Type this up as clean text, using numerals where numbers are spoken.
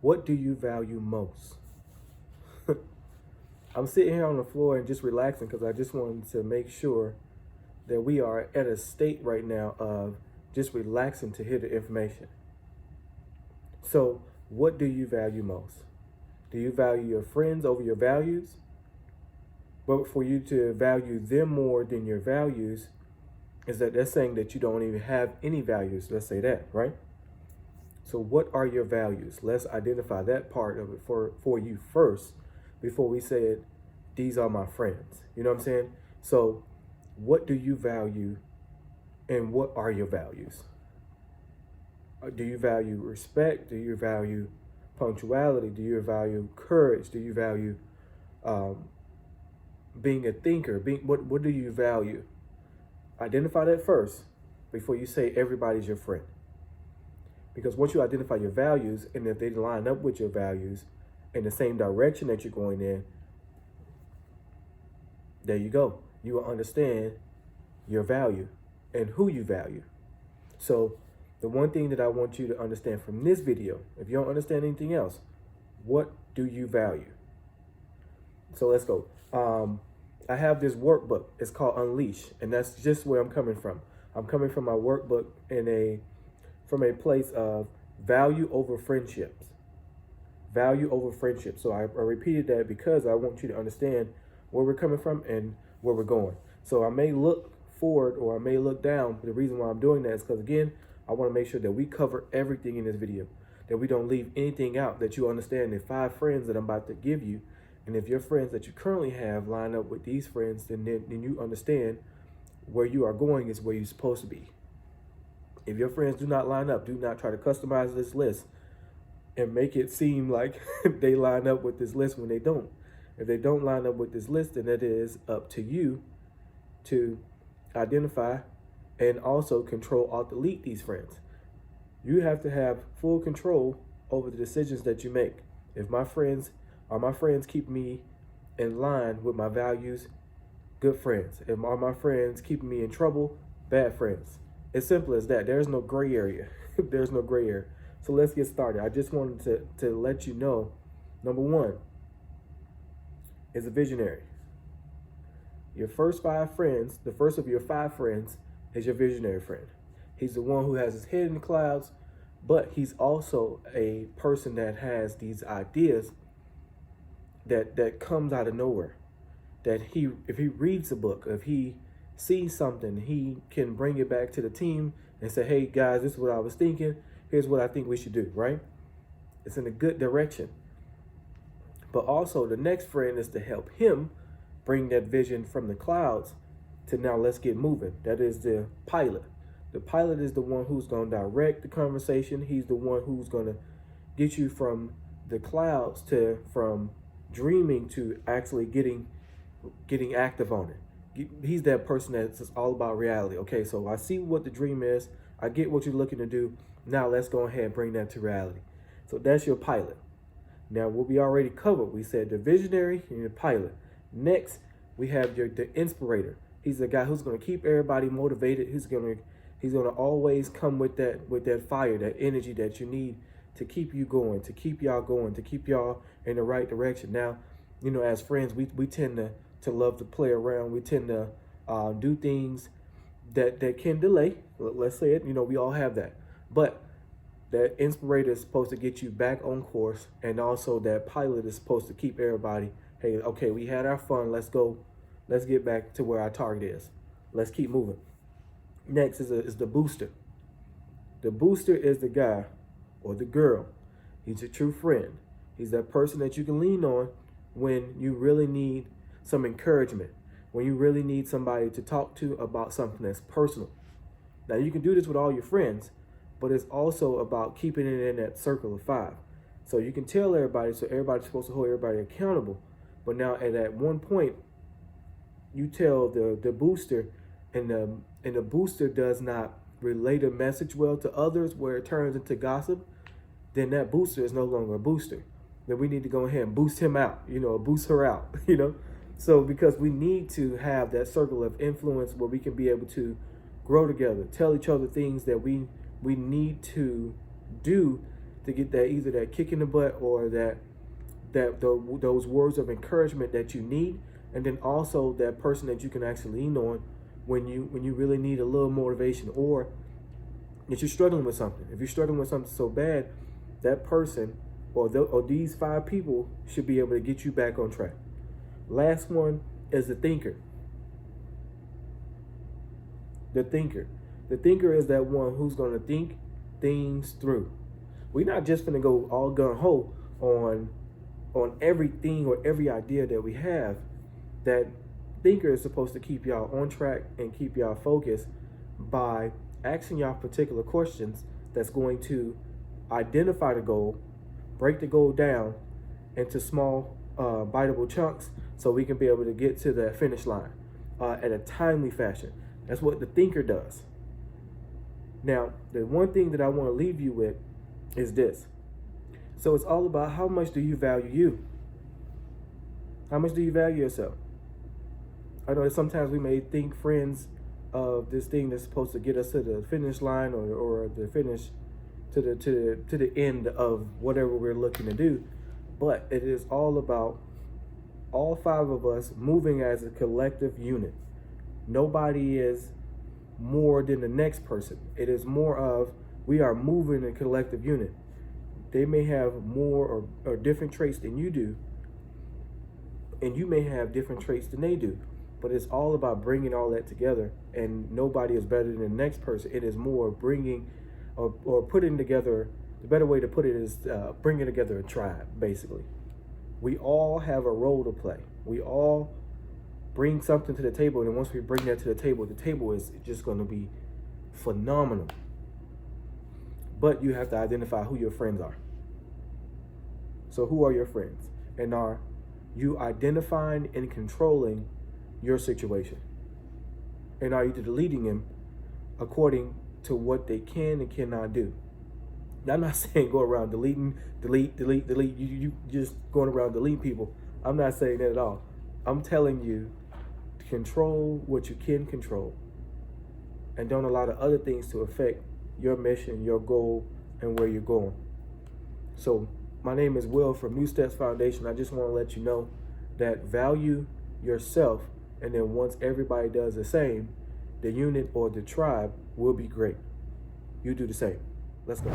What do you value most? I'm sitting here on the floor and just relaxing because I just wanted to make sure that we are at a state right now of just relaxing to hear the information. So, what do you value most? Do you value your friends over your values? But for you to value them more than your values, is that they're saying that you don't even have any values. Let's say that, right? So what are your values? Let's identify that part of it for you first before we said, these are my friends. You know what I'm saying? So what do you value and what are your values? Do you value respect? Do you value punctuality? Do you value courage? Do you value um, being a thinker? What do you value? Identify that first before you say everybody's your friend. Because once you identify your values, and if they line up with your values in the same direction that you're going in, there you go. You will understand your value and who you value. So the one thing that I want you to understand from this video, if you don't understand anything else, what do you value? So let's go. I have this workbook. It's called Unleash, and that's just where I'm coming from. I'm coming from my workbook from a place of value over friendships. Value over friendship. So I repeated that because I want you to understand where we're coming from and where we're going. So I may look forward or I may look down, but the reason why I'm doing that is because, again, I want to make sure that we cover everything in this video, that we don't leave anything out, that you understand the 5 friends that I'm about to give you. And if your friends that you currently have line up with these friends, then you understand where you are going is where you're supposed to be. If your friends do not line up, do not try to customize this list and make it seem like they line up with this list when they don't. If they don't line up with this list, then it is up to you to identify and also control, alt, delete these friends. You have to have full control over the decisions that you make. If my friends keep me in line with my values, good friends. If are my friends keeping me in trouble, bad friends. It's simple as that. There's no gray area. There's no gray area. So let's get started. I just wanted to let you know, number 1 is a visionary. Your first 5 friends, the first of your 5 friends is your visionary friend. He's the one who has his head in the clouds, but he's also a person that has these ideas that comes out of nowhere. That if he reads a book, if he sees something, he can bring it back to the team and say, hey guys, this is what I was thinking. Here's what I think we should do, right? It's in a good direction. But also the next friend is to help him bring that vision from the clouds to now let's get moving. That is the pilot. The pilot is the one who's going to direct the conversation. He's the one who's going to get you from the clouds from dreaming to actually getting active on it. He's that person that's all about reality. Okay, so I see what the dream is. I get what you're looking to do. Now let's go ahead and bring that to reality. So that's your pilot. Now what we already covered, we said the visionary and the pilot. Next, we have the inspirator. He's the guy who's going to keep everybody motivated. He's going to always come with that fire, that energy that you need to keep you going, to keep y'all in the right direction. Now, as friends, we tend to love to play around. We tend to do things that can delay. Let's say it. We all have that. But that inspirator is supposed to get you back on course, and also that pilot is supposed to keep everybody, hey, okay, we had our fun. Let's go. Let's get back to where our target is. Let's keep moving. Next is the booster. The booster is the guy or the girl. He's a true friend. He's that person that you can lean on when you really need some encouragement, when you really need somebody to talk to about something that's personal. Now, you can do this with all your friends, but it's also about keeping it in that circle of 5. So you can tell everybody, so everybody's supposed to hold everybody accountable. But now at one point, you tell the booster, and the booster does not relay the message well to others, where it turns into gossip, then that booster is no longer a booster. Then we need to go ahead and boost him out, boost her out, So because we need to have that circle of influence where we can be able to grow together, tell each other things that we need to do to get that, either that kick in the butt or those words of encouragement that you need, and then also that person that you can actually lean on when you really need a little motivation, or that you're struggling with something. If you're struggling with something so bad, that person or these 5 people should be able to get you back on track. Last one is the thinker. The thinker. The thinker is that one who's going to think things through. We're not just going to go all gung-ho on everything or every idea that we have. That thinker is supposed to keep y'all on track and keep y'all focused by asking y'all particular questions that's going to identify the goal, break the goal down into small biteable chunks so we can be able to get to that finish line at a timely fashion. That's what the thinker does. Now, the one thing that I want to leave you with is this. So it's all about, how much do you value you? How much do you value yourself? I know that sometimes we may think friends of this thing that's supposed to get us to the finish line or the finish to the end of whatever we're looking to do, but it is all about all 5 of us moving as a collective unit. Nobody is more than the next person. It is more of, we are moving in a collective unit. They may have more or different traits than you do, and you may have different traits than they do, but it's all about bringing all that together, and nobody is better than the next person. It is more bringing or putting together, the better way to put it is bringing together a tribe, basically. We all have a role to play. We all bring something to the table, and once we bring that to the table is just going to be phenomenal. But you have to identify who your friends are. So who are your friends? And are you identifying and controlling your situation? And are you deleting them according to what they can and cannot do? Now, I'm not saying go around deleting, delete. You just going around deleting people. I'm not saying that at all. I'm telling you to control what you can control, and don't allow the other things to affect your mission, your goal, and where you're going. So my name is Will from New Steps Foundation. I just want to let you know that value yourself, and then once everybody does the same, the unit or the tribe will be great. You do the same. Let's go.